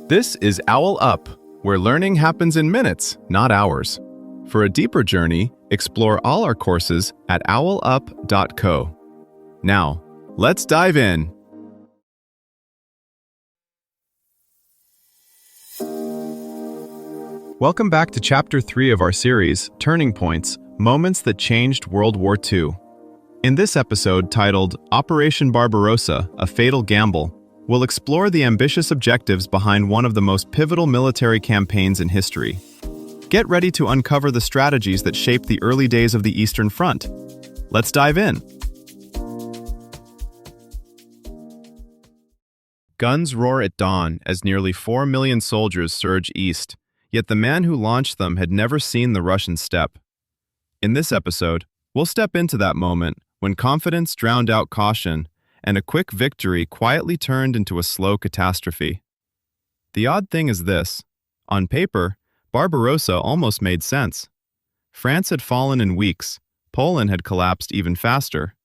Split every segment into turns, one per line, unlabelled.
This is OwlUp, where learning happens in minutes, not hours. For a deeper journey, explore all our courses at owlup.co. Now, let's dive in. Welcome back to Chapter 3 of our series, Turning Points, Moments That Changed World War II. In this episode, titled Operation Barbarossa, A Fatal Gamble, we'll explore the ambitious objectives behind one of the most pivotal military campaigns in history. Get ready to uncover the strategies that shaped the early days of the Eastern Front. Let's dive in. Guns roar at dawn as nearly 4 million soldiers surge east, yet the man who launched them had never seen the Russian steppe. In this episode, we'll step into that moment when confidence drowned out caution and a quick victory quietly turned into a slow catastrophe. The odd thing is this: on paper, Barbarossa almost made sense. France had fallen in weeks, Poland had collapsed even faster.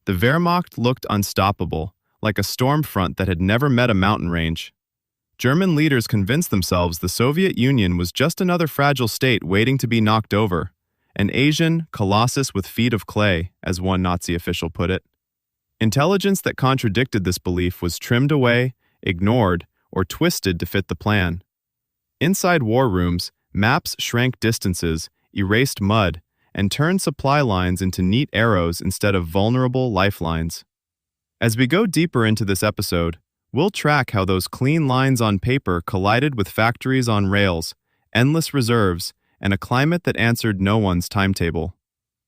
The Wehrmacht looked unstoppable, like a storm front that had never met a mountain range. German leaders convinced themselves the Soviet Union was just another fragile state waiting to be knocked over, an Asian colossus with feet of clay, as one Nazi official put it. Intelligence that contradicted this belief was trimmed away, ignored, or twisted to fit the plan. Inside war rooms, maps shrank distances, erased mud, and turned supply lines into neat arrows instead of vulnerable lifelines. As we go deeper into this episode, we'll track how those clean lines on paper collided with factories on rails, endless reserves, and a climate that answered no one's timetable.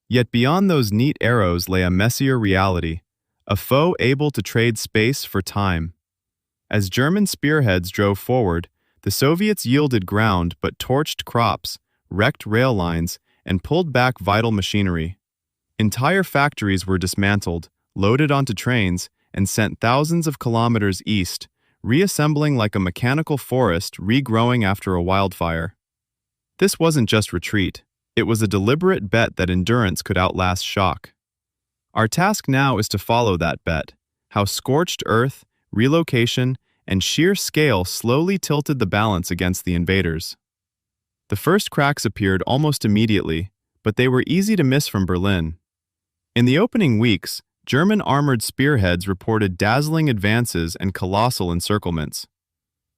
Yet beyond those neat arrows lay a messier reality, a foe able to trade space for time. As German spearheads drove forward, the Soviets yielded ground but torched crops, wrecked rail lines, and pulled back vital machinery. Entire factories were dismantled, loaded onto trains, and sent thousands of kilometers east, reassembling like a mechanical forest regrowing after a wildfire. This wasn't just retreat, it was a deliberate bet that endurance could outlast shock. Our task now is to follow that bet, how scorched earth, relocation, and sheer scale slowly tilted the balance against the invaders. The first cracks appeared almost immediately, but they were easy to miss from Berlin. In the opening weeks, German armored spearheads reported dazzling advances and colossal encirclements.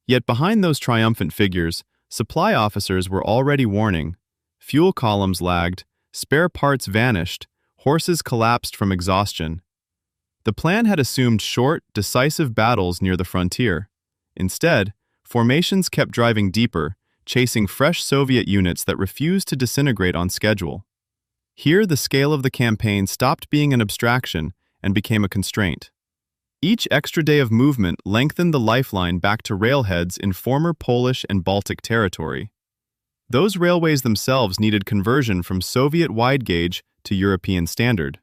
Yet behind those triumphant figures, supply officers were already warning. Fuel columns lagged, spare parts vanished, horses collapsed from exhaustion. The plan had assumed short, decisive battles near the frontier. Instead, formations kept driving deeper, chasing fresh Soviet units that refused to disintegrate on schedule. Here, the scale of the campaign stopped being an abstraction and became a constraint. Each extra day of movement lengthened the lifeline back to railheads in former Polish and Baltic territory. Those railways themselves needed conversion from Soviet wide gauge to European standard.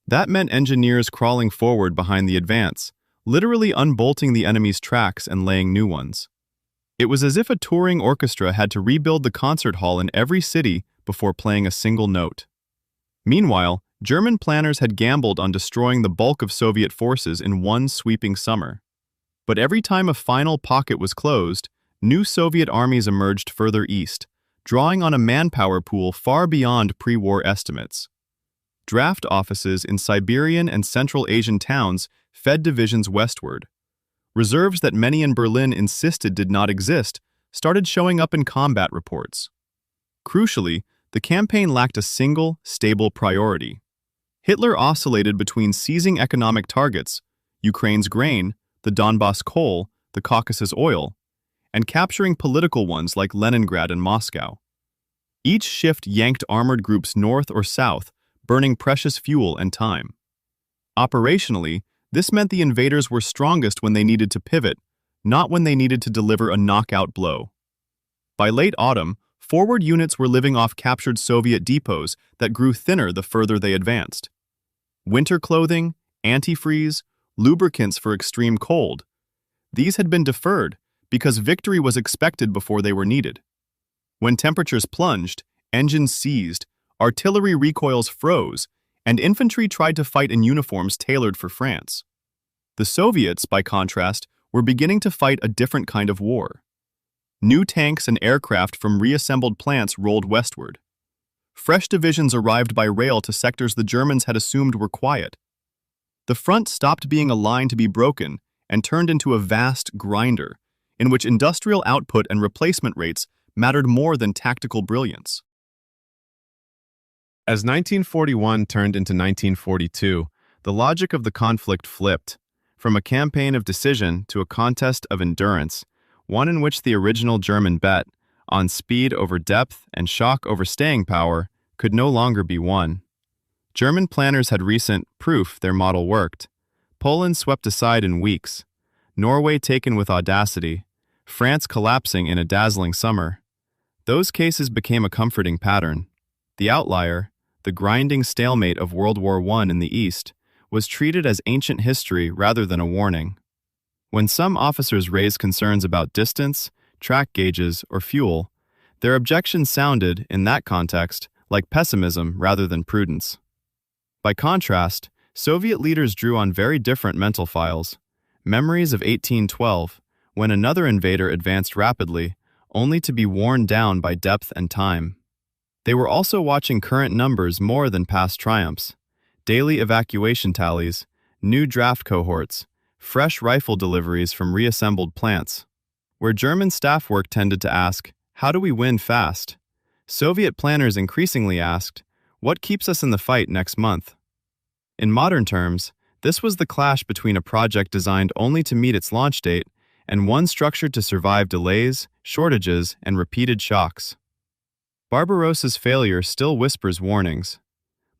That meant engineers crawling forward behind the advance, literally unbolting the enemy's tracks and laying new ones. It was as if a touring orchestra had to rebuild the concert hall in every city before playing a single note. Meanwhile, German planners had gambled on destroying the bulk of Soviet forces in one sweeping summer. But every time a final pocket was closed, new Soviet armies emerged further east, drawing on a manpower pool far beyond pre-war estimates. Draft offices in Siberian and Central Asian towns fed divisions westward. Reserves that many in Berlin insisted did not exist started showing up in combat reports. Crucially, the campaign lacked a single, stable priority. Hitler oscillated between seizing economic targets, Ukraine's grain, the Donbass coal, the Caucasus oil, and capturing political ones like Leningrad and Moscow. Each shift yanked armored groups north or south, burning precious fuel and time. Operationally, this meant the invaders were strongest when they needed to pivot, not when they needed to deliver a knockout blow. By late autumn, forward units were living off captured Soviet depots that grew thinner the further they advanced. Winter clothing, antifreeze, lubricants for extreme cold. These had been deferred because victory was expected before they were needed. When temperatures plunged, engines seized, artillery recoils froze, and infantry tried to fight in uniforms tailored for France. The Soviets, by contrast, were beginning to fight a different kind of war.
New tanks and aircraft from reassembled plants rolled westward. Fresh divisions arrived by rail to sectors the Germans had assumed were quiet. The front stopped being a line to be broken and turned into a vast grinder, in which industrial output and replacement rates mattered more than tactical brilliance.
As 1941 turned into 1942, the logic of the conflict flipped, from a campaign of decision to a contest of endurance, one in which the original German bet on speed over depth and shock over staying power could no longer be won. German planners had recent proof their model worked. Poland swept aside in weeks, Norway taken with audacity, France collapsing in a dazzling summer. Those cases became a comforting pattern. The outlier, the grinding stalemate of World War I in the East, was treated as ancient history rather than a warning. When some officers raised concerns about distance, track gauges, or fuel, their objections sounded, in that context, like pessimism rather than prudence. By contrast, Soviet leaders drew on very different mental files, memories of 1812, when another invader advanced rapidly, only to be worn down by depth and time. They were also watching current numbers more than past triumphs, daily evacuation tallies, new draft cohorts, fresh rifle deliveries from reassembled plants. Where German staff work tended to ask, "How do we win fast?" Soviet planners increasingly asked, "What keeps us in the fight next month?" In modern terms, this was the clash between a project designed only to meet its launch date and one structured to survive delays, shortages, and repeated shocks. Barbarossa's failure still whispers warnings.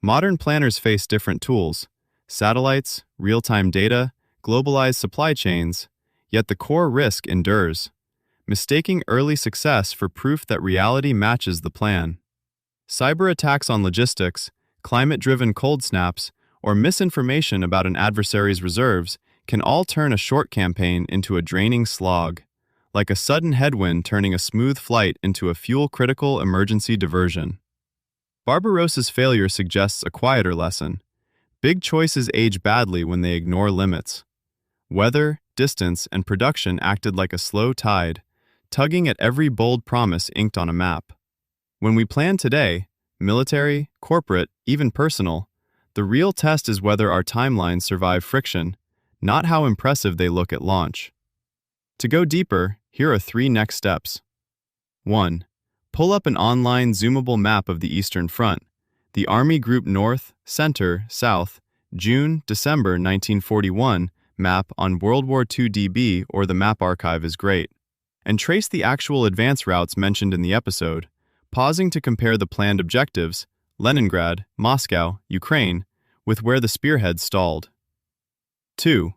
Modern planners face different tools: satellites, real-time data, globalized supply chains, yet the core risk endures, mistaking early success for proof that reality matches the plan. Cyber attacks on logistics, climate-driven cold snaps, or misinformation about an adversary's reserves can all turn a short campaign into a draining slog, like a sudden headwind turning a smooth flight into a fuel-critical emergency diversion. Barbarossa's failure suggests a quieter lesson. Big choices age badly when they ignore limits. Weather, distance, and production acted like a slow tide, tugging at every bold promise inked on a map. When we plan today, military, corporate, even personal, the real test is whether our timelines survive friction, not how impressive they look at launch. To go deeper, here are 3 next steps. 1. Pull up an online zoomable map of the Eastern Front, the Army Group North, Center, South, June, December 1941 map on World War II DB or the Map Archive is great. And trace the actual advance routes mentioned in the episode, pausing to compare the planned objectives, Leningrad, Moscow, Ukraine, with where the spearheads stalled. 2.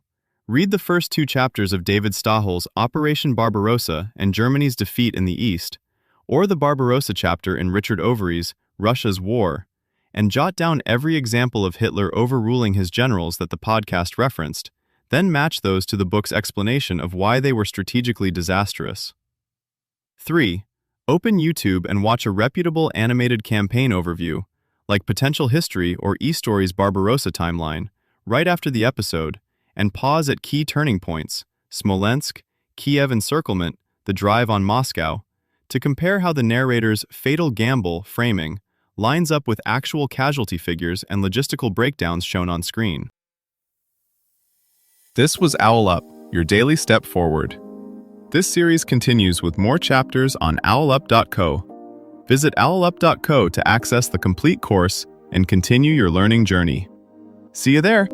Read the first 2 chapters of David Stahel's Operation Barbarossa and Germany's Defeat in the East, or the Barbarossa chapter in Richard Overy's Russia's War, and jot down every example of Hitler overruling his generals that the podcast referenced, then match those to the book's explanation of why they were strategically disastrous. 3. Open YouTube and watch a reputable animated campaign overview, like Potential History or eStory's Barbarossa timeline, right after the episode, and pause at key turning points, Smolensk, Kiev encirclement, the drive on Moscow, to compare how the narrator's fatal gamble framing lines up with actual casualty figures and logistical breakdowns shown on screen. This was OwlUp, your daily step forward. This series continues with more chapters on OwlUp.co. Visit OwlUp.co to access the complete course and continue your learning journey. See you there!